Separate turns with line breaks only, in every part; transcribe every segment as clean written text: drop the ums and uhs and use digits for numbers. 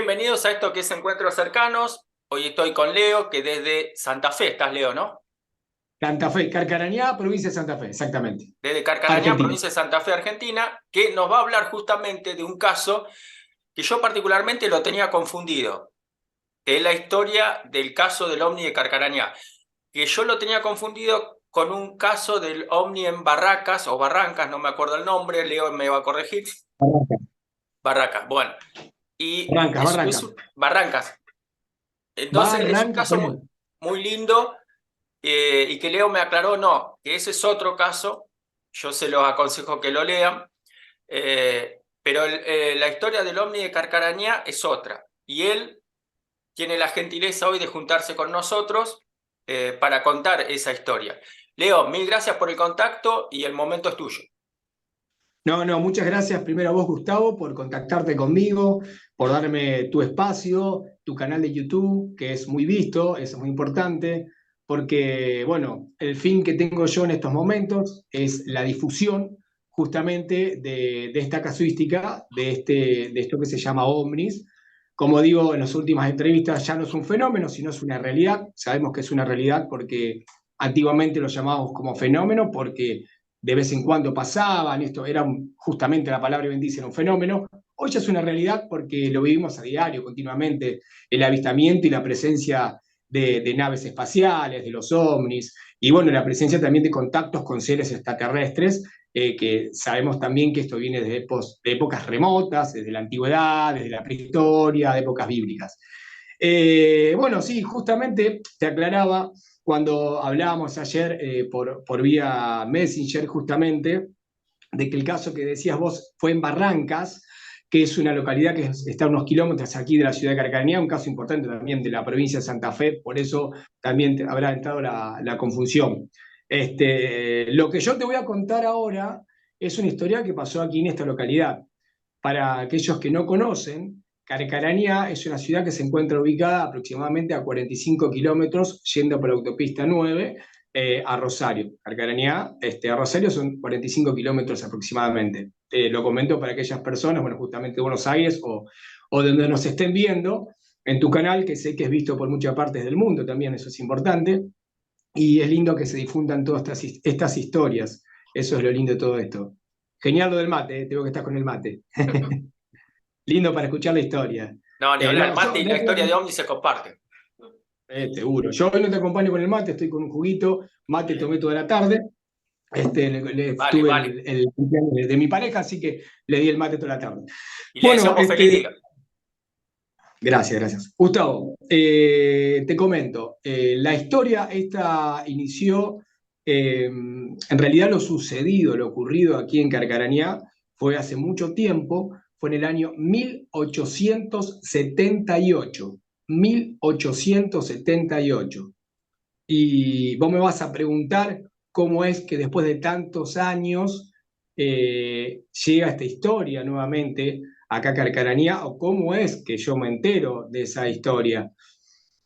Bienvenidos a esto que es Encuentros Cercanos. Hoy estoy con Leo, que desde Santa Fe estás, Leo, ¿no?
Santa Fe, Carcarañá, provincia de Santa Fe, exactamente.
Desde Carcarañá,
Argentina.
provincia de Santa Fe, Argentina, que nos va a hablar justamente de un caso que yo particularmente lo tenía confundido, que es la historia del caso del Ovni de Carcarañá, que yo lo tenía confundido con un caso del Ovni en Barracas o Barrancas, no me acuerdo el nombre, Leo me va a corregir.
Barrancas,
Barracas, bueno. Y
Barrancas, Barrancas.
Barrancas. Entonces es un
Barrancas
caso
con
muy,
él.
muy lindo. Y que Leo me aclaró, no, que ese es otro caso, yo se los aconsejo que lo lean, pero la historia del Ovni de Carcarañá es otra, y él tiene la gentileza hoy de juntarse con nosotros para contar esa historia. Leo, mil gracias por el contacto y el momento es tuyo.
No, muchas gracias primero a vos, Gustavo, por contactarte conmigo, por darme tu espacio, tu canal de YouTube, que es muy visto, es muy importante, porque, bueno, el fin que tengo yo en estos momentos es la difusión justamente de esta casuística, de esto que se llama ovnis. Como digo en las últimas entrevistas, ya no es un fenómeno, sino es una realidad. Sabemos que es una realidad porque antiguamente lo llamábamos como fenómeno, porque de vez en cuando pasaban, esto era justamente la palabra bendice, era un fenómeno. Hoy ya es una realidad porque lo vivimos a diario, continuamente, el avistamiento y la presencia de naves espaciales, de los ovnis, y bueno, la presencia también de contactos con seres extraterrestres, que sabemos también que esto viene de épocas remotas, desde la antigüedad, desde la prehistoria, de épocas bíblicas. Bueno, sí, justamente te aclaraba cuando hablábamos ayer por vía Messenger, justamente, de que el caso que decías vos fue en Barrancas, que es una localidad que está a unos kilómetros aquí de la ciudad de Carcarañá, un caso importante también de la provincia de Santa Fe, por eso también te habrá entrado la confusión. Lo que yo te voy a contar ahora es una historia que pasó aquí en esta localidad. Para aquellos que no conocen, Carcarañá es una ciudad que se encuentra ubicada aproximadamente a 45 kilómetros yendo por la autopista 9 a Rosario. Carcarañá a Rosario son 45 kilómetros aproximadamente. Lo comento para aquellas personas, bueno, justamente de Buenos Aires o de donde nos estén viendo en tu canal, que sé que es visto por muchas partes del mundo también, eso es importante. Y es lindo que se difundan todas estas historias. Eso es lo lindo de todo esto. Genial lo del mate, tengo que estar con el mate. Lindo para escuchar la historia.
No, ni hablar, el
No,
mate y la historia de Ovni se comparten.
seguro. Yo hoy no te acompaño con el mate, estoy con un juguito. Mate tomé toda la tarde.
Vale,
Tuve
vale.
el cumpleaños de mi pareja, así que le di el mate toda la tarde.
Y le
Bueno,
deseamos feliz día.
gracias. Gustavo, te comento, la historia esta inició, en realidad lo sucedido, lo ocurrido aquí en Carcarañá fue hace mucho tiempo, fue en el año 1878. 1878. Y vos me vas a preguntar cómo es que después de tantos años llega esta historia nuevamente acá a Carcaranía, o cómo es que yo me entero de esa historia.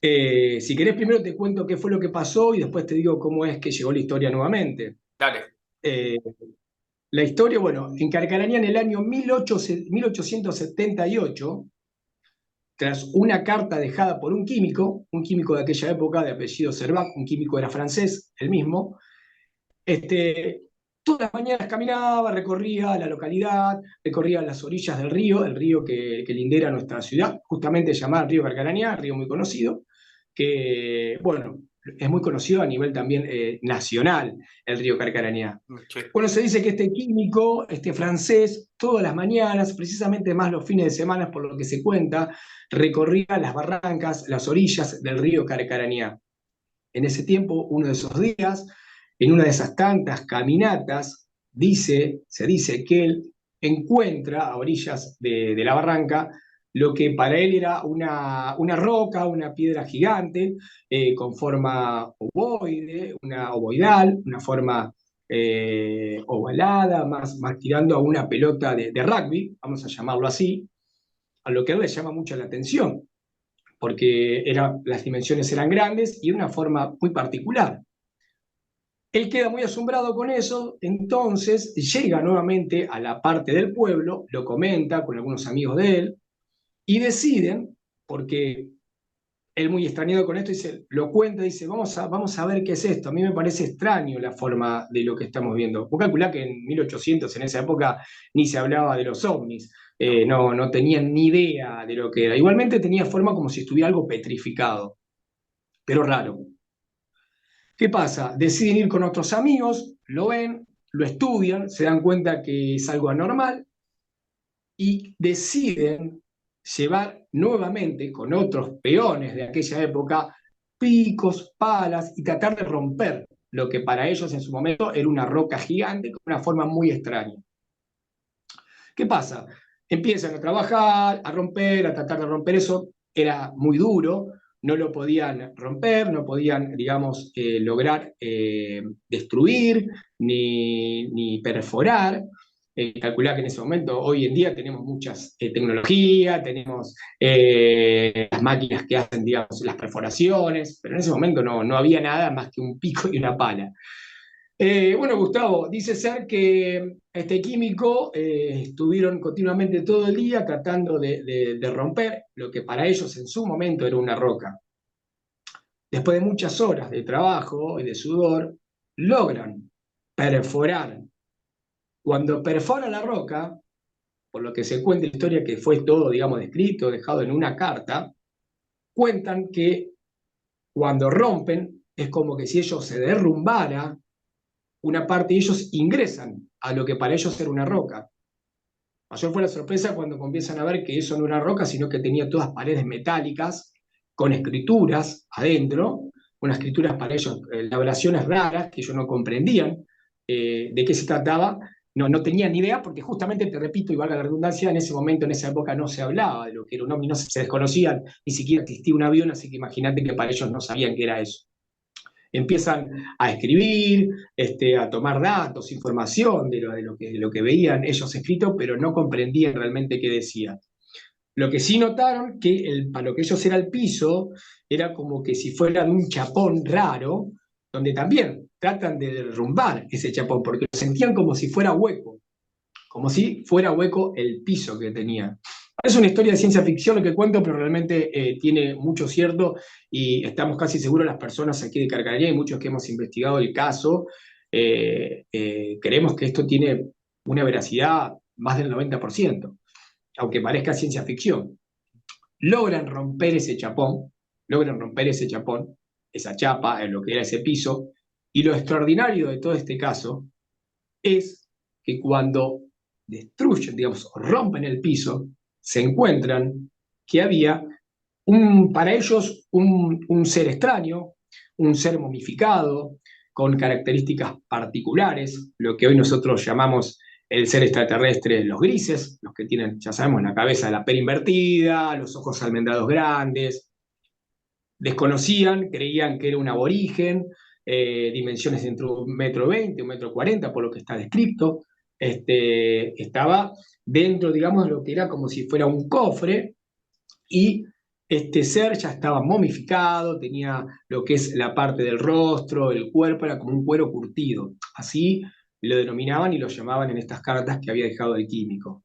Si querés, primero te cuento qué fue lo que pasó y después te digo cómo es que llegó la historia nuevamente.
Dale.
Eh, la historia, bueno, en Carcaranía en el año 1878, tras una carta dejada por un químico de aquella época de apellido Servac, un químico era francés, el mismo. Este, Todas las mañanas caminaba, recorría la localidad, recorría las orillas del río, el río que lindera nuestra ciudad, justamente llamado Río Carcarañá, río muy conocido, que, bueno, es muy conocido a nivel también nacional, el río Carcarañá.
Sí.
Bueno, se dice que este químico, este francés, todas las mañanas, precisamente más los fines de semana, por lo que se cuenta, recorría las barrancas, las orillas del río Carcarañá. En ese tiempo, uno de esos días, en una de esas tantas caminatas, se dice que él encuentra a orillas de la barranca lo que para él era una roca, una piedra gigante, con forma ovoide, una ovoidal, una forma ovalada, más tirando a una pelota de rugby, vamos a llamarlo así, a lo que a él le llama mucho la atención porque las dimensiones eran grandes y de una forma muy particular. Él queda muy asombrado con eso, entonces llega nuevamente a la parte del pueblo, lo comenta con algunos amigos de él, Y deciden, porque él muy extrañado con esto, dice, lo cuenta, dice, vamos a ver qué es esto. A mí me parece extraño la forma de lo que estamos viendo. Vos calculá que en 1800, en esa época, ni se hablaba de los ovnis.
No.
No tenían ni idea de lo que era. Igualmente tenía forma como si estuviera algo petrificado, pero raro. ¿Qué pasa? Deciden ir con otros amigos, lo ven, lo estudian, se dan cuenta que es algo anormal y deciden llevar nuevamente con otros peones de aquella época picos, palas y tratar de romper lo que para ellos en su momento era una roca gigante con una forma muy extraña. ¿Qué pasa? Empiezan a trabajar, a romper, a tratar de romper eso. Era muy duro, no lo podían romper, no podían, digamos, lograr destruir ni perforar. Calculá que en ese momento, hoy en día, tenemos muchas tecnologías, tenemos las máquinas que hacen, digamos, las perforaciones, pero en ese momento no había nada más que un pico y una pala. Bueno, Gustavo, dice ser que este químico estuvieron continuamente todo el día tratando de romper lo que para ellos en su momento era una roca. Después de muchas horas de trabajo y de sudor, logran perforar. Cuando perfora la roca, por lo que se cuenta en la historia que fue todo, digamos, descrito, dejado en una carta, cuentan que cuando rompen es como que si ellos se derrumbara una parte y ellos ingresan a lo que para ellos era una roca. Mayor fue la sorpresa cuando comienzan a ver que eso no era roca, sino que tenía todas paredes metálicas con escrituras adentro, unas escrituras para ellos, elaboraciones raras que ellos no comprendían de qué se trataba, no tenían ni idea, porque justamente, te repito, y valga la redundancia, en ese momento, en esa época, no se hablaba de lo que era un ovni, no se desconocían, ni siquiera existía un avión, así que imagínate que para ellos no sabían qué era eso. Empiezan a escribir, a tomar datos, información de lo que veían ellos escrito, pero no comprendían realmente qué decía. Lo que sí notaron que para lo que ellos era el piso, era como que si fuera de un chapón raro, donde también tratan de derrumbar ese chapón, porque lo sentían como si fuera hueco, como si fuera hueco el piso que tenía. Es una historia de ciencia ficción lo que cuento, pero realmente tiene mucho cierto y estamos casi seguros las personas aquí de Carcañá y muchos que hemos investigado el caso, creemos que esto tiene una veracidad más del 90%, aunque parezca ciencia ficción. Logran romper ese chapón, logran romper ese chapón, esa chapa, en lo que era ese piso, y lo extraordinario de todo este caso es que cuando destruyen, digamos, o rompen el piso, se encuentran que había para ellos un ser extraño, un ser momificado, con características particulares, lo que hoy nosotros llamamos el ser extraterrestre, los grises, los que tienen, ya sabemos, la cabeza de la pera invertida, los ojos almendrados grandes, desconocían, creían que era un aborigen, dimensiones entre 1,20 m, 1,40 m, por lo que está descrito. Estaba dentro, digamos, de lo que era como si fuera un cofre, y este ser ya estaba momificado, tenía lo que es la parte del rostro, el cuerpo, era como un cuero curtido. Así lo denominaban y lo llamaban en estas cartas que había dejado el químico.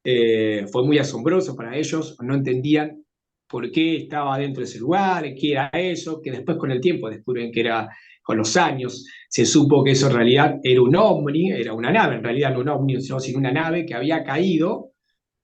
Fue muy asombroso para ellos, no entendían por qué estaba dentro de ese lugar, qué era eso, que después con el tiempo descubren que era, con los años, se supo que eso en realidad era un ovni, era una nave, en realidad no un ovni, sino una nave que había caído,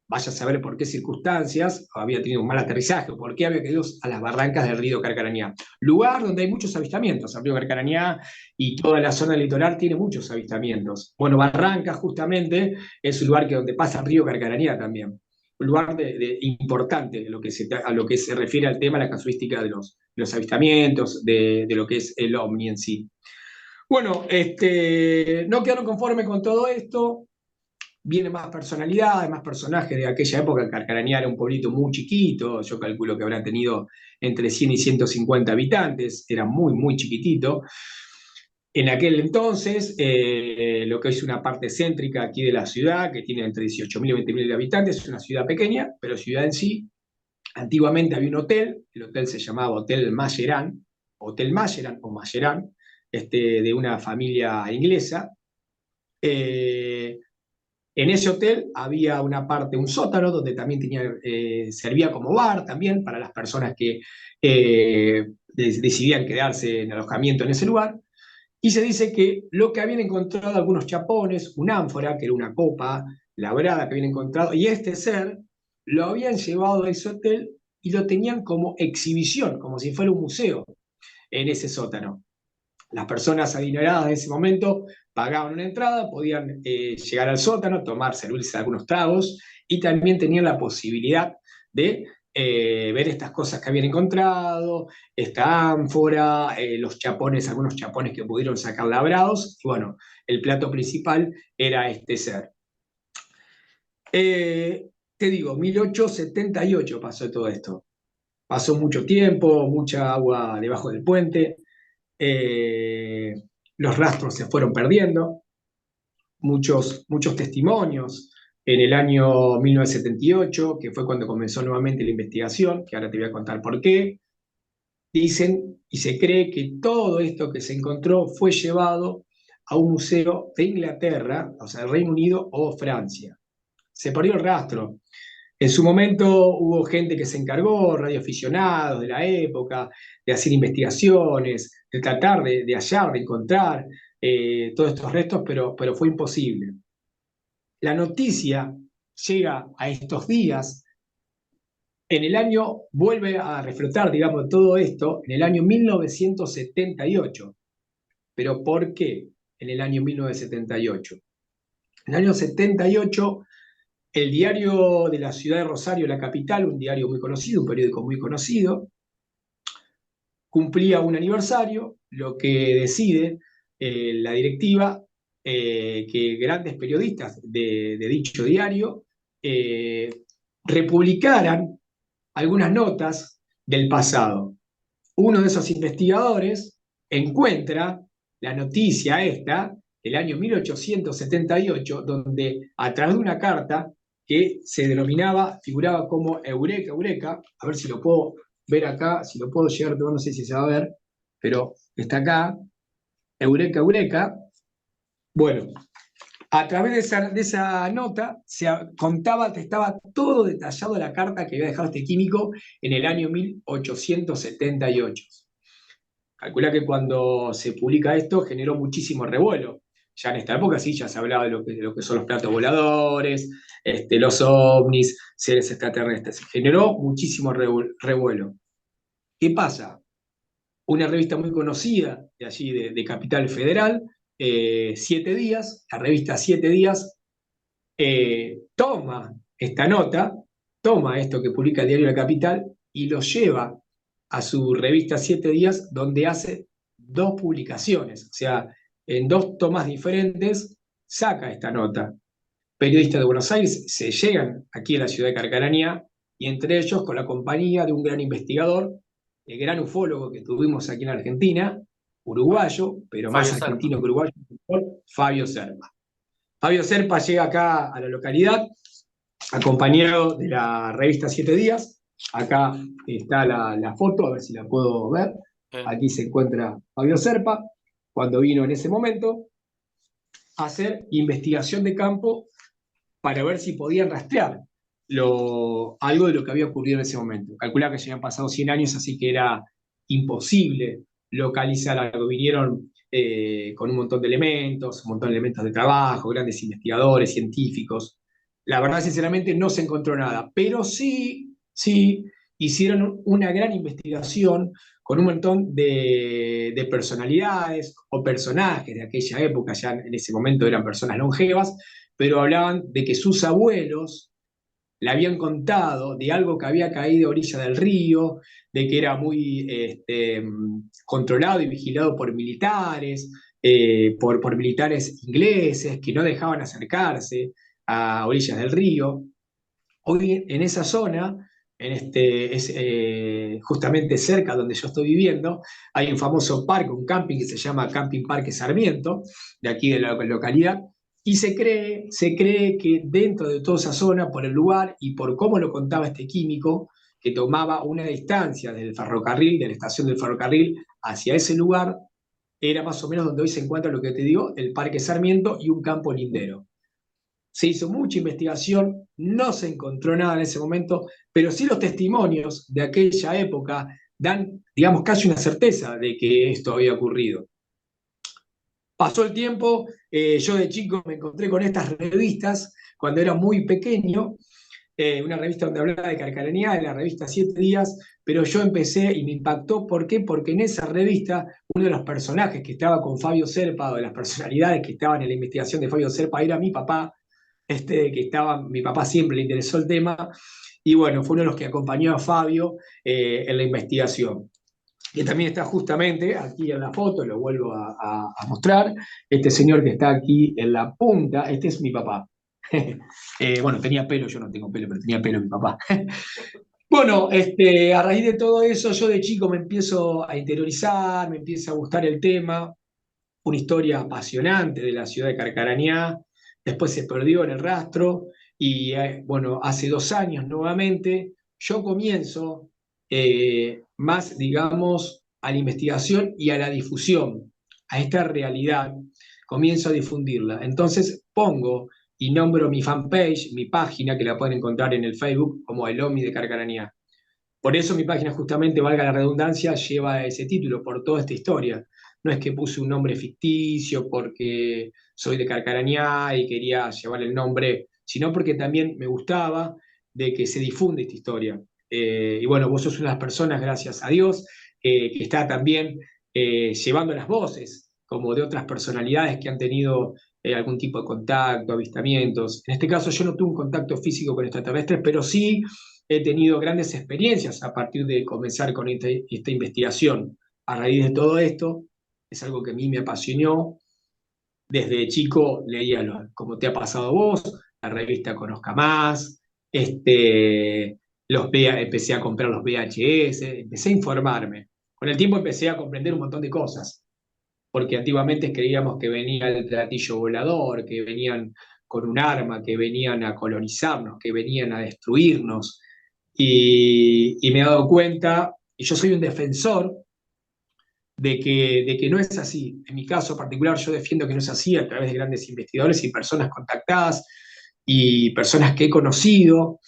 vaya a saber por qué circunstancias, había tenido un mal aterrizaje, o por qué había caído a las barrancas del río Carcarañá. Lugar donde hay muchos avistamientos, el río Carcarañá y toda la zona litoral tiene muchos avistamientos. Bueno, Barrancas justamente es un lugar donde pasa el río Carcarañá también. Un lugar importante a lo que se refiere al tema, la casuística de los avistamientos, de lo que es el ovni en sí. Bueno, no quedaron conformes con todo esto, vienen más personalidades, más personajes de aquella época. Carcarañá era un pueblito muy chiquito, yo calculo que habrá tenido entre 100 y 150 habitantes, era muy, muy chiquitito. En aquel entonces, lo que es una parte céntrica aquí de la ciudad, que tiene entre 18.000 y 20.000 habitantes, es una ciudad pequeña, pero ciudad en sí. Antiguamente había un hotel, el hotel se llamaba Hotel Mallerán o Mallerán, de una familia inglesa. En ese hotel había una parte, un sótano, donde también servía como bar también para las personas que decidían quedarse en alojamiento en ese lugar. Y se dice que lo que habían encontrado algunos chapones, un ánfora, que era una copa labrada que habían encontrado, y este ser lo habían llevado a ese hotel y lo tenían como exhibición, como si fuera un museo en ese sótano. Las personas adineradas de ese momento pagaban una entrada, podían llegar al sótano, tomar, servirse algunos tragos y también tenían la posibilidad de ver estas cosas que habían encontrado, esta ánfora, los chapones, algunos chapones que pudieron sacar labrados, y bueno, el plato principal era este ser. Te digo, 1878 pasó todo esto. Pasó mucho tiempo, mucha agua debajo del puente, eh, los rastros se fueron perdiendo, muchos testimonios. En el año 1978, que fue cuando comenzó nuevamente la investigación, que ahora te voy a contar por qué, dicen y se cree que todo esto que se encontró fue llevado a un museo de Inglaterra, o sea, Reino Unido o Francia. Se perdió el rastro. En su momento hubo gente que se encargó, radioaficionados de la época, de hacer investigaciones, de tratar de hallar, de encontrar todos estos restos, pero fue imposible. La noticia llega a estos días, en el año, vuelve a reflotar, digamos, todo esto, en el año 1978. ¿Pero por qué en el año 1978? En el año 78 el diario de la ciudad de Rosario, la capital, un diario muy conocido, un periódico muy conocido, cumplía un aniversario, lo que decide la directiva, que grandes periodistas de dicho diario eh, republicaran algunas notas del pasado. Uno de esos investigadores encuentra la noticia esta del año 1878, donde a través de una carta que se denominaba, figuraba como Eureka, Eureka, a ver si lo puedo ver acá, si lo puedo llegar, no sé si se va a ver, pero está acá, Eureka, Eureka. Bueno, a través de esa nota se contaba, estaba todo detallado la carta que había dejado este químico en el año 1878. Calcula que cuando se publica esto generó muchísimo revuelo. Ya en esta época sí, ya se hablaba de lo que son los platos voladores, los ovnis, seres extraterrestres. Generó muchísimo revuelo. ¿Qué pasa? Una revista muy conocida de allí, de Capital Federal, Siete Días, la revista Siete Días, toma esta nota, toma esto que publica el diario La Capital y lo lleva a su revista Siete Días, donde hace dos publicaciones, o sea, en dos tomas diferentes saca esta nota. Periodistas de Buenos Aires se llegan aquí a la ciudad de Carcarañá y entre ellos con la compañía de un gran investigador, el gran ufólogo que tuvimos aquí en Argentina, uruguayo, pero más
Fabio Serpa.
argentino que uruguayo, Fabio Serpa. Fabio Serpa llega acá a la localidad, acompañado de la revista Siete Días. Acá está la foto, a ver si la puedo ver. Aquí se encuentra Fabio Serpa, cuando vino en ese momento a hacer investigación de campo para ver si podían rastrear algo de lo que había ocurrido en ese momento. Calculaba que ya habían pasado 100 años, así que era imposible localizar algo. Vinieron con un montón de elementos, un montón de elementos de trabajo, grandes investigadores, científicos. La verdad, sinceramente, no se encontró nada, pero sí hicieron una gran investigación con un montón de personalidades o personajes de aquella época, ya en ese momento eran personas longevas, pero hablaban de que sus abuelos le habían contado de algo que había caído a orilla del río, de que era muy controlado y vigilado por militares, por militares ingleses que no dejaban acercarse a orillas del río. Hoy en esa zona, justamente cerca donde yo estoy viviendo, hay un famoso parque, un camping que se llama Camping Parque Sarmiento, de aquí de la localidad, y se cree que dentro de toda esa zona, por el lugar y por cómo lo contaba este químico, que tomaba una distancia del ferrocarril, de la estación del ferrocarril, hacia ese lugar, era más o menos donde hoy se encuentra lo que te digo, el Parque Sarmiento y un campo lindero. se hizo mucha investigación, no se encontró nada en ese momento, pero sí los testimonios de aquella época dan, digamos, casi una certeza de que esto había ocurrido. Pasó el tiempo, yo de chico me encontré con estas revistas cuando era muy pequeño, una revista donde hablaba de Carcaranía, de la revista Siete Días, pero yo empecé y me impactó. ¿Por qué? Porque en esa revista uno de los personajes que estaba con Fabio Serpa, o de las personalidades que estaban en la investigación de Fabio Serpa, era mi papá, que estaba, mi papá siempre le interesó el tema, y bueno, fue uno de los que acompañó a Fabio en la investigación. Que también está justamente aquí en la foto, lo vuelvo a mostrar, este señor que está aquí en la punta, este es mi papá. Bueno, tenía pelo, yo no tengo pelo, pero tenía pelo mi papá. Bueno, a raíz de todo eso, yo de chico me empiezo a interiorizar, me empieza a gustar el tema, una historia apasionante de la ciudad de Carcarañá, después se perdió en el rastro y bueno, hace 2 años nuevamente yo comienzo más, digamos, a la investigación y a la difusión, a esta realidad, comienzo a difundirla. Entonces pongo y nombro mi fanpage, mi página, que la pueden encontrar en el Facebook como El Omni de Carcarañá. Por eso mi página justamente, valga la redundancia, lleva ese título, por toda esta historia. No es que puse un nombre ficticio porque soy de Carcarañá y quería llevar el nombre, sino porque también me gustaba de que se difunde esta historia. Y bueno, vos sos una de las personas, gracias a Dios, que está también llevando las voces, como de otras personalidades que han tenido algún tipo de contacto, avistamientos. En este caso yo no tuve un contacto físico con extraterrestres, pero sí he tenido grandes experiencias a partir de comenzar con esta investigación. A raíz de todo esto, es algo que a mí me apasionó. Desde chico leía, como te ha pasado a vos, la revista Conozca Más, empecé a comprar los VHS, empecé a informarme. Con el tiempo empecé a comprender un montón de cosas, porque antiguamente creíamos que venía el platillo volador, que venían con un arma, que venían a colonizarnos, que venían a destruirnos, y me he dado cuenta, y yo soy un defensor de que no es así. En mi caso particular, yo defiendo que no es así a través de grandes investigadores y personas contactadas y personas que he conocido,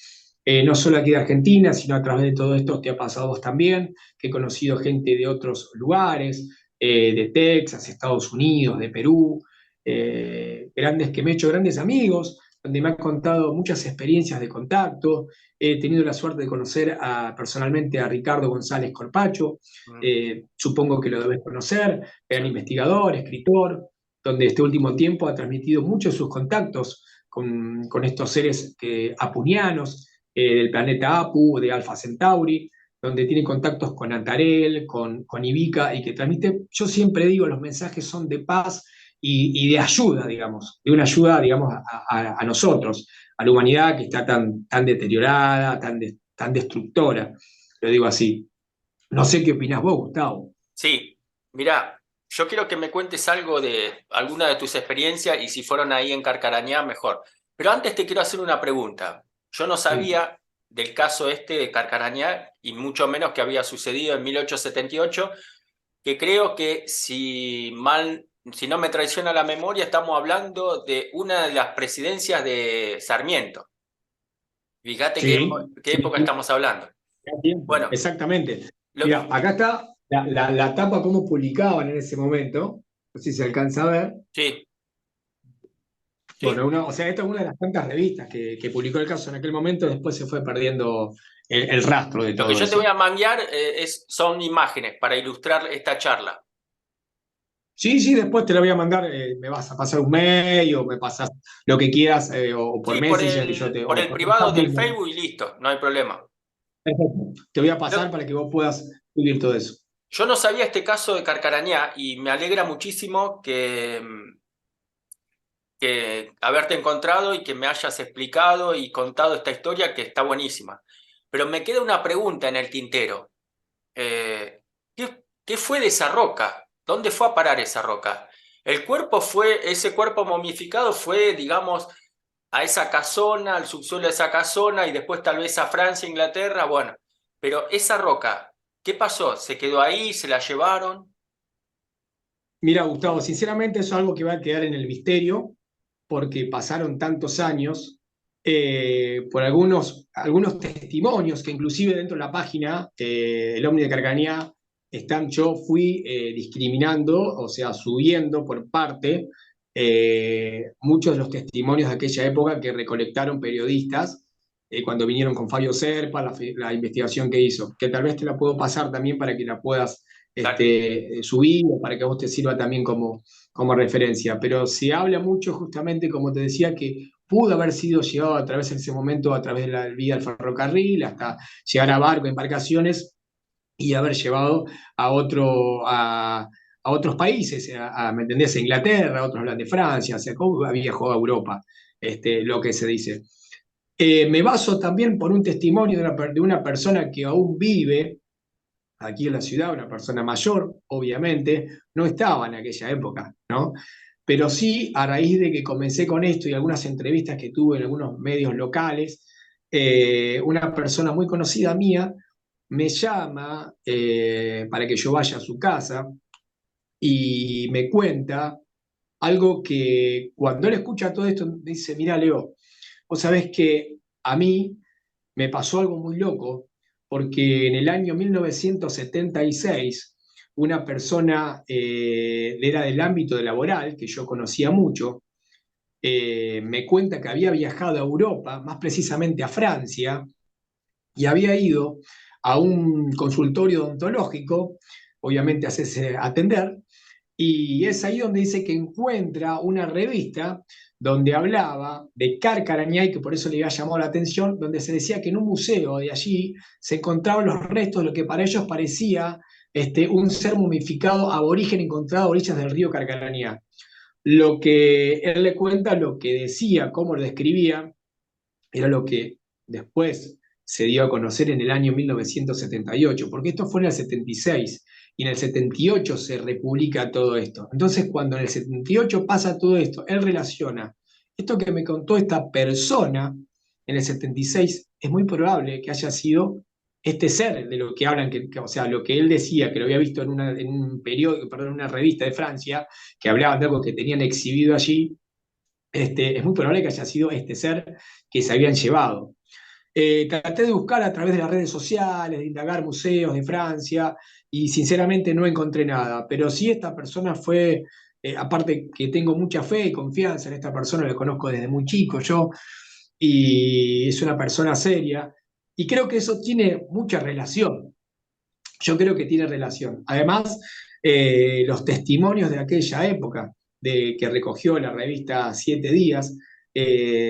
no solo aquí de Argentina, sino a través de todo esto que ha pasado a vos también, que he conocido gente de otros lugares, de Texas, Estados Unidos, de Perú, grandes que me he hecho grandes amigos, donde me han contado muchas experiencias de contacto. He tenido la suerte de conocer personalmente a Ricardo González Corpacho,
Mm,
supongo que lo debes conocer,
sí.
gran investigador, escritor, donde este último tiempo ha transmitido muchos de sus contactos con estos seres apunianos, del planeta Apu, de Alpha Centauri, donde tiene contactos con Antarel, con Ivica, y que transmite, yo siempre digo, los mensajes son de paz y de ayuda, digamos, de una ayuda, digamos, a nosotros, a la humanidad que está tan deteriorada, tan destructora, lo digo así. No sé qué opinás vos, Gustavo.
Sí, mira, yo quiero que me cuentes algo de alguna de tus experiencias y si fueron ahí en Carcarañá, mejor. Pero antes te quiero hacer una pregunta. Yo no
Sí.
sabía del caso este de Carcarañá y mucho menos que había sucedido en 1878, que creo que si no me traiciona la memoria, estamos hablando de una de las presidencias de Sarmiento. Fíjate
Sí,
qué
sí,
época
sí,
estamos hablando.
da tiempo,
Bueno,
exactamente.
lo
Mira, acá está la tapa cómo publicaban en ese momento, no sé si se alcanza a ver.
sí, sí.
Bueno, o sea, esta es una de las tantas revistas que publicó el caso en aquel momento, después se fue perdiendo el rastro de
Lo que
todo
yo te voy
eso.
a manguear son imágenes para ilustrar esta charla.
Sí, sí, después te la voy a mandar, me vas a pasar un mail o me pasas lo que quieras, o por
Sí,
Messenger y
por
o
el
por
privado
WhatsApp
del
mismo.
Facebook y listo, no hay problema.
Perfecto. Te voy a pasar
Lo-
para que vos puedas subir todo eso.
Yo no sabía este caso de Carcarañá y me alegra muchísimo que haberte encontrado y que me hayas explicado y contado esta historia que está buenísima. Pero me queda una pregunta en el tintero. ¿Qué fue de esa roca? ¿Dónde fue a parar esa roca? Ese cuerpo momificado fue, digamos, a esa casona, al subsuelo de esa casona y después tal vez a Francia, Inglaterra, bueno. Pero esa roca, ¿qué pasó? ¿Se quedó ahí? ¿Se la llevaron?
Mira, Gustavo, sinceramente eso es algo que va a quedar en el misterio. porque pasaron tantos años, por algunos testimonios que inclusive dentro de la página, el Omni de Carcanía, yo fui discriminando, o sea, subiendo por parte muchos de los testimonios de aquella época que recolectaron periodistas cuando vinieron con Fabio Serpa, la investigación que hizo, que tal vez te la puedo pasar también para que la puedas
Dale.
subir o para que a vos te sirva también como referencia. Pero se habla mucho justamente, como te decía, que pudo haber sido llevado a través en ese momento, a través de la vía del ferrocarril, hasta llegar a barco, embarcaciones, y haber llevado a otros países, ¿me entendés? A Inglaterra, otros hablan de Francia, o sea, cómo había jugado a Europa, lo que se dice. Me baso también por un testimonio de una persona que aún vive aquí en la ciudad, una persona mayor, obviamente, no estaba en aquella época, ¿no? Pero sí, a raíz de que comencé con esto y algunas entrevistas que tuve en algunos medios locales, una persona muy conocida mía me llama para que yo vaya a su casa y me cuenta algo que cuando él escucha todo esto, me dice, mira, Leo, vos sabés que a mí me pasó algo muy loco, porque en el año 1976, una persona era del ámbito laboral, que yo conocía mucho, me cuenta que había viajado a Europa, más precisamente a Francia, y había ido a un consultorio odontológico, obviamente a hacerse atender, y es ahí donde dice que encuentra una revista donde hablaba de Carcarañay, que por eso le había llamado la atención, donde se decía que en un museo de allí se encontraban los restos de lo que para ellos parecía un ser momificado aborigen encontrado a orillas del río Carcarañá. Lo que él le cuenta, lo que decía, cómo lo describía, era lo que después se dio a conocer en el año 1978, porque esto fue en el 76 y en el 78 se republica todo esto. Entonces, cuando en el 78 pasa todo esto, él relaciona esto que me contó esta persona en el 76, es muy probable que haya sido este ser de lo que hablan, o sea, lo que él decía, que lo había visto en un periódico, perdón, en una revista de Francia, que hablaban de algo que tenían exhibido allí, es muy probable que haya sido este ser que se habían llevado. Traté de buscar a través de las redes sociales, de indagar museos de Francia y sinceramente no encontré nada, pero sí esta persona fue, aparte que tengo mucha fe y confianza en esta persona, la conozco desde muy chico yo y es una persona seria y creo que eso tiene mucha relación, yo creo que tiene relación. Además, los testimonios de aquella época, que recogió la revista Siete Días,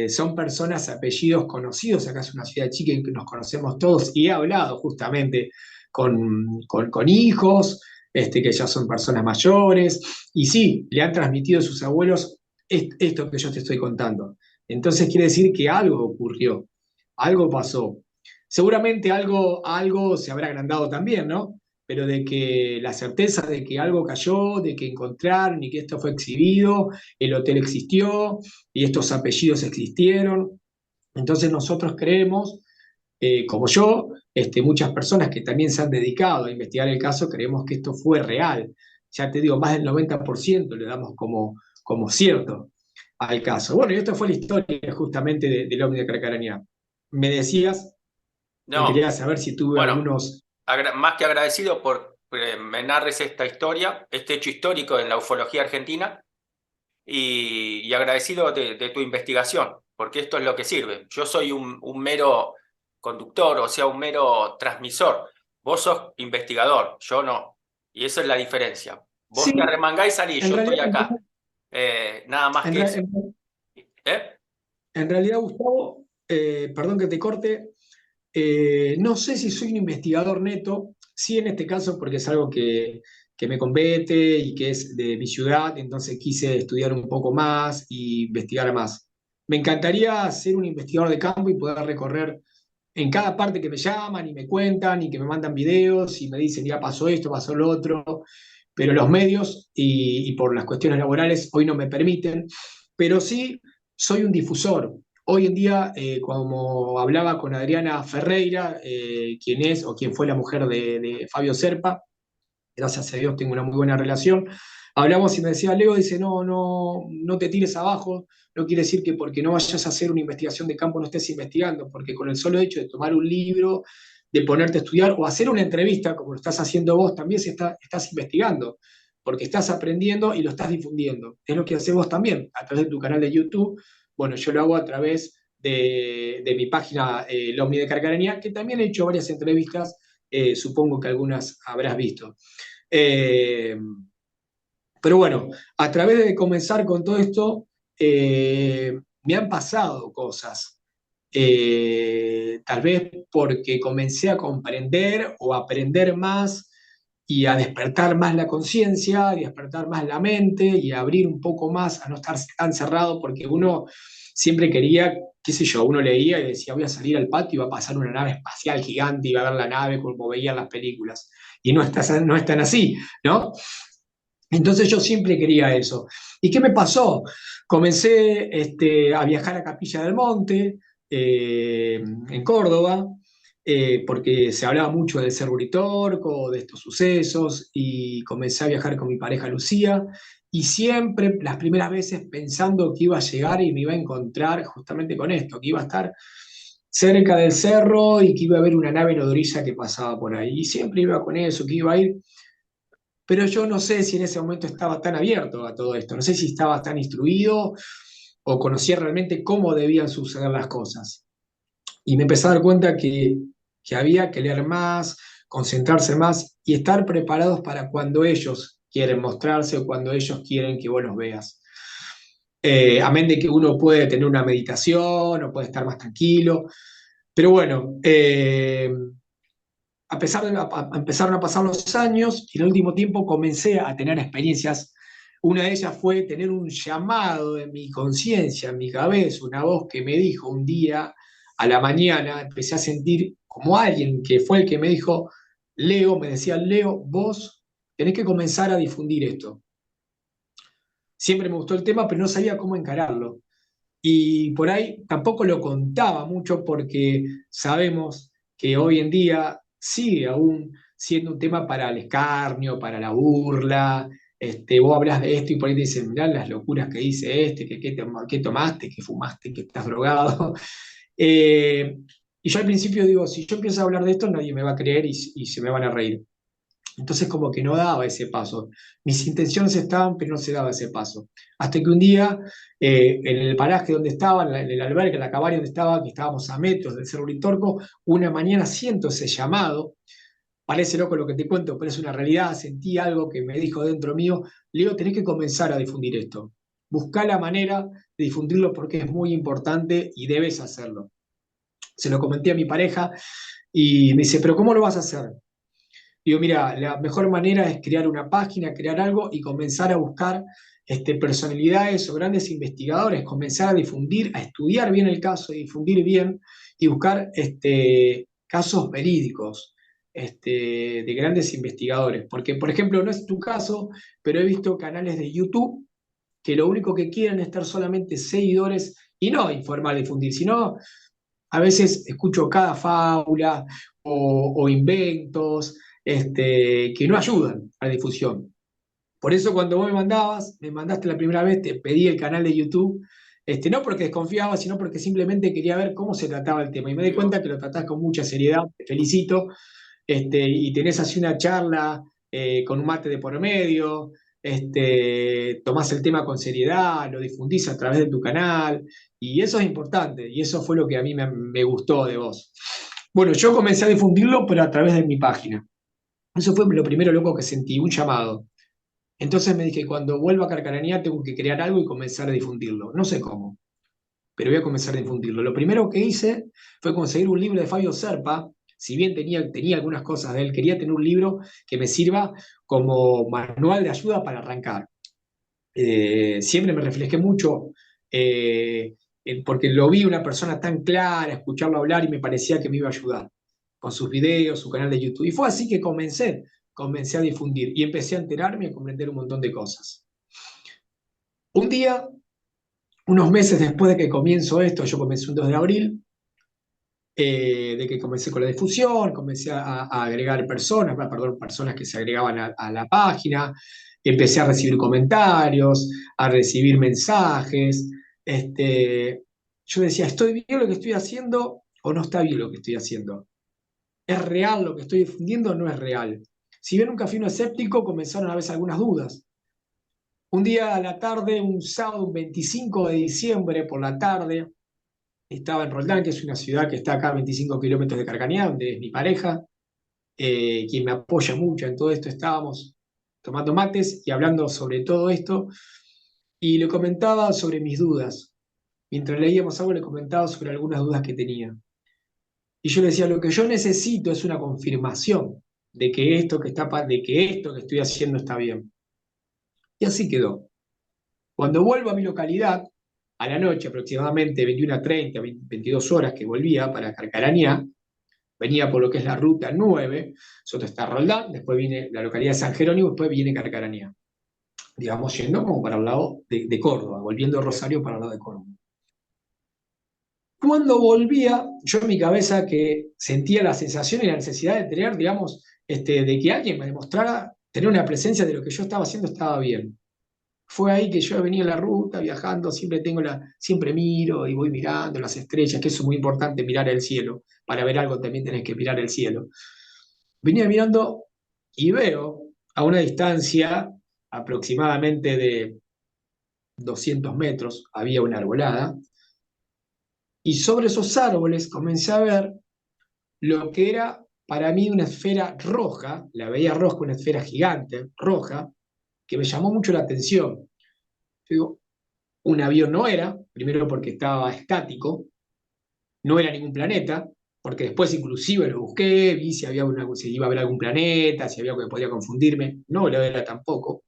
son personas, apellidos conocidos. Acá es una ciudad chica en que nos conocemos todos y he hablado justamente con hijos, que ya son personas mayores, y sí, le han transmitido a sus abuelos esto que yo te estoy contando. Entonces quiere decir que algo ocurrió, algo pasó. Seguramente algo se habrá agrandado también, ¿no? Pero de que la certeza de que algo cayó, de que encontraron y que esto fue exhibido, el hotel existió y estos apellidos existieron. Entonces nosotros creemos, como yo, muchas personas que también se han dedicado a investigar el caso, creemos que esto fue real. Ya te digo, más del 90% le damos como cierto al caso. Bueno, y esta fue la historia justamente del ovni de Carcarañá. Me decías que
No,
quería saber si tuve
bueno,
algunos...
más que agradecido por me narres esta historia, este hecho histórico en la ufología argentina, y agradecido de tu investigación, porque esto es lo que sirve. Yo soy un mero conductor, o sea, un mero transmisor. Vos sos investigador, yo no. Y esa es la diferencia. Vos te
Sí,
arremangás y salís,
en
yo estoy
realidad,
acá. Nada más
en
que
rea-
eso.
en-
¿Eh?
en realidad, Gustavo, perdón que te corte, no sé si soy un investigador neto, sí en este caso porque es algo que me compete y que es de mi ciudad, entonces quise estudiar un poco más y investigar más. Me encantaría ser un investigador de campo y poder recorrer en cada parte que me llaman y me cuentan y que me mandan videos y me dicen, ya pasó esto, pasó lo otro, pero los medios y por las cuestiones laborales hoy no me permiten, pero sí soy un difusor. Hoy en día, como hablaba con Adriana Ferreira, quien es o quien fue la mujer de Fabio Serpa, gracias a Dios tengo una muy buena relación. hablamos y me decía, Leo, dice, no te tires abajo, no quiere decir que porque no vayas a hacer una investigación de campo no estés investigando, porque con el solo hecho de tomar un libro, de ponerte a estudiar o hacer una entrevista, como lo estás haciendo vos, también estás investigando, porque estás aprendiendo y lo estás difundiendo. Es lo que haces vos también, a través de tu canal de YouTube. Bueno, yo lo hago a través de mi página El Omni de Carcaranía, que también he hecho varias entrevistas, supongo que algunas habrás visto. Eh, pero bueno, a través de comenzar con todo esto, me han pasado cosas. Tal vez porque comencé a comprender o a aprender más y a despertar más la conciencia, y a despertar más la mente y a abrir un poco más, a no estar tan cerrado, porque uno siempre quería, qué sé yo, uno leía y decía, voy a salir al patio y va a pasar una nave espacial gigante y va a ver la nave como veía en las películas. Y no es tan así, ¿no? Entonces yo siempre quería eso. ¿Y qué me pasó? Comencé a viajar a Capilla del Monte, en Córdoba, porque se hablaba mucho del Cerro Uritorco, de estos sucesos, y comencé a viajar con mi pareja Lucía, y siempre, las primeras veces, pensando que iba a llegar y me iba a encontrar justamente con esto, que iba a estar cerca del cerro y que iba a haber una nave nodriza que pasaba por ahí. Y siempre iba con eso, que iba a ir, pero yo no sé si en ese momento estaba tan abierto a todo esto, no sé si estaba tan instruido o conocía realmente cómo debían suceder las cosas. Y me empecé a dar cuenta que había que leer más, concentrarse más y estar preparados para cuando ellos quieren mostrarse o cuando ellos quieren que vos los veas. Amén de que uno puede tener una meditación o puede estar más tranquilo, pero bueno, empezaron a pasar los años y en el último tiempo comencé a tener experiencias. Una de ellas fue tener un llamado en mi conciencia, en mi cabeza, una voz que me dijo un día a la mañana, empecé a sentir como alguien que fue el que me dijo, Leo, me decía, Leo, vos tenés que comenzar a difundir esto. Siempre me gustó el tema, pero no sabía cómo encararlo. Y por ahí tampoco lo contaba mucho porque sabemos que hoy en día sigue aún siendo un tema para el escarnio, para la burla. Vos hablas de esto y por ahí te dicen, mirá las locuras que dice que tomaste, que fumaste, que estás drogado. Eh, y yo al principio digo, si yo empiezo a hablar de esto, nadie me va a creer y se me van a reír. Entonces como que no daba ese paso. Mis intenciones estaban, pero no se daba ese paso. Hasta que un día, en el paraje donde estaba, en el albergue, en la cabaña donde estaba, que estábamos a metros del Cerro Uritorco, una mañana siento ese llamado. Parece loco lo que te cuento, pero es una realidad. Sentí algo que me dijo dentro mío, Leo, tenés que comenzar a difundir esto. Buscá la manera de difundirlo porque es muy importante y debes hacerlo. Se lo comenté a mi pareja y me dice, pero ¿cómo lo vas a hacer? Digo, mira, la mejor manera es crear una página, crear algo y comenzar a buscar personalidades o grandes investigadores, comenzar a difundir, a estudiar bien el caso, difundir bien y buscar casos verídicos de grandes investigadores. Porque, por ejemplo, no es tu caso, pero he visto canales de YouTube que lo único que quieren es estar solamente seguidores y no informar, difundir, sino a veces escucho cada fábula o inventos que no ayudan a la difusión. Por eso cuando vos me mandaste la primera vez, te pedí el canal de YouTube, no porque desconfiaba, sino porque simplemente quería ver cómo se trataba el tema. Y me di cuenta que lo tratás con mucha seriedad, te felicito, y tenés así una charla con un mate de por medio, tomás el tema con seriedad, lo difundís a través de tu canal, y eso es importante, y eso fue lo que a mí me gustó de vos. Bueno, yo comencé a difundirlo, pero a través de mi página. Eso fue lo primero loco que sentí, un llamado. Entonces me dije, cuando vuelva a Carcaranía tengo que crear algo y comenzar a difundirlo. No sé cómo, pero voy a comenzar a difundirlo. Lo primero que hice fue conseguir un libro de Fabio Serpa, si bien tenía algunas cosas de él, quería tener un libro que me sirva como manual de ayuda para arrancar. Siempre me reflejé mucho porque lo vi una persona tan clara, escucharlo hablar y me parecía que me iba a ayudar con sus videos, su canal de YouTube. Y fue así que comencé a difundir y empecé a enterarme y a comprender un montón de cosas. Un día, unos meses después de que comienzo esto, yo comencé un 2 de abril, de que comencé con la difusión, comencé a agregar personas, perdón, personas que se agregaban a la página. empecé a recibir comentarios, a recibir mensajes. Yo decía, ¿estoy bien lo que estoy haciendo o no está bien lo que estoy haciendo? ¿Es real lo que estoy difundiendo o no es real? Si bien nunca fui un escéptico, comenzaron a veces algunas dudas. Un día a la tarde, un sábado, un 25 de diciembre por la tarde, estaba en Roldán, que es una ciudad que está acá a 25 kilómetros de Carcañá, donde es mi pareja, quien me apoya mucho en todo esto. Estábamos tomando mates y hablando sobre todo esto, y le comentaba sobre mis dudas. Mientras leíamos algo, le comentaba sobre algunas dudas que tenía. Y yo le decía, lo que yo necesito es una confirmación de que de que esto que estoy haciendo está bien. Y así quedó. Cuando vuelvo a mi localidad, a la noche, aproximadamente 21:30, 22 horas que volvía para Carcarañá, venía por lo que es la ruta 9, nosotros está Roldán, después viene la localidad de San Jerónimo, después viene Carcarañá, digamos, yendo como para el lado de Córdoba, volviendo Rosario para el lado de Córdoba. Cuando volvía, yo en mi cabeza que sentía la sensación y la necesidad de tener, digamos, de que alguien me demostrara tener una presencia de lo que yo estaba haciendo estaba bien. Fue ahí que yo venía en la ruta, viajando, siempre miro y voy mirando las estrellas, que eso es muy importante, mirar el cielo. Para ver algo también tenés que mirar el cielo. Venía mirando y veo a una distancia aproximadamente de 200 metros, había una arbolada, y sobre esos árboles comencé a ver lo que era para mí una esfera roja, la veía roja, una esfera gigante, roja, que me llamó mucho la atención. Digo, un avión no era, primero porque estaba estático, no era ningún planeta, porque después inclusive lo busqué, vi si iba a haber algún planeta, si había algo que podía confundirme, no lo era tampoco.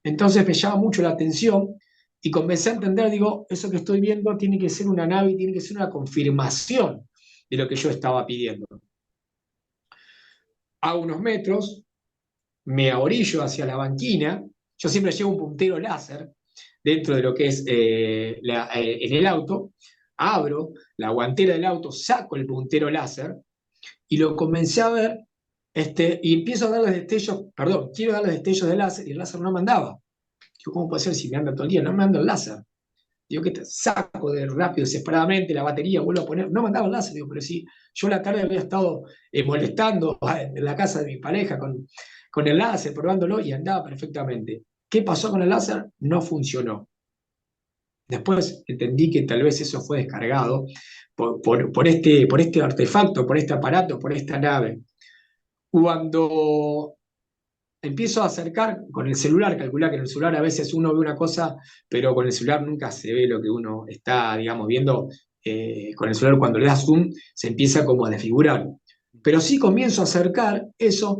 Entonces me llama mucho la atención y comencé a entender, digo, eso que estoy viendo tiene que ser una nave, tiene que ser una confirmación de lo que yo estaba pidiendo. A unos metros me ahorillo hacia la banquina, yo siempre llevo un puntero láser dentro de lo que es en el auto, abro la guantera del auto, saco el puntero láser y lo comencé a ver y empiezo a darles destellos, perdón, quiero darles destellos de láser y el láser no me andaba. Digo, ¿cómo puede ser si me anda todo el día? No me anda el láser. Digo, que te saco de rápido, desesperadamente, la batería, vuelvo a poner. No me andaba el láser, digo, pero sí, yo la tarde había estado molestando en la casa de mi pareja con el láser, probándolo y andaba perfectamente. ¿Qué pasó con el láser? No funcionó. Después entendí que tal vez eso fue descargado por este artefacto, por este aparato, por esta nave. Cuando empiezo a acercar con el celular, calcular que en el celular a veces uno ve una cosa, pero con el celular nunca se ve lo que uno está, digamos, viendo. Con el celular cuando le das zoom se empieza como a desfigurar. Pero sí comienzo a acercar eso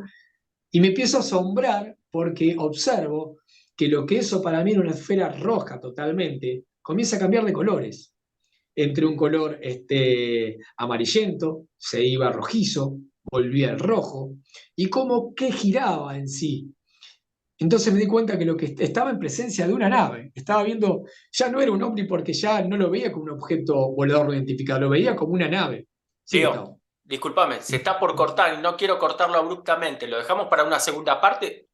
y me empiezo a asombrar porque observo que lo que eso para mí era una esfera roja totalmente, comienza a cambiar de colores. Entre un color amarillento, se iba rojizo, volvía al rojo, y como que giraba en sí. Entonces me di cuenta que lo que estaba en presencia de una nave, estaba viendo, ya no era un ovni porque ya no lo veía como un objeto volador no identificado, lo veía como una nave. Sí,
Leo,
Gustavo.
discúlpame, se está por cortar y no quiero cortarlo abruptamente. ¿Lo dejamos para una segunda parte?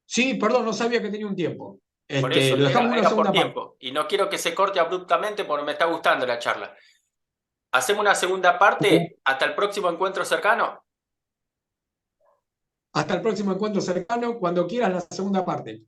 Sí, perdón, no sabía que tenía un tiempo.
Por eso,
Lo dejamos en una
era por
segunda parte.
tiempo. Y no quiero que se corte abruptamente porque me está gustando la charla. ¿Hacemos una segunda parte hasta el próximo encuentro cercano?
Hasta el próximo encuentro cercano, cuando quieras la segunda parte.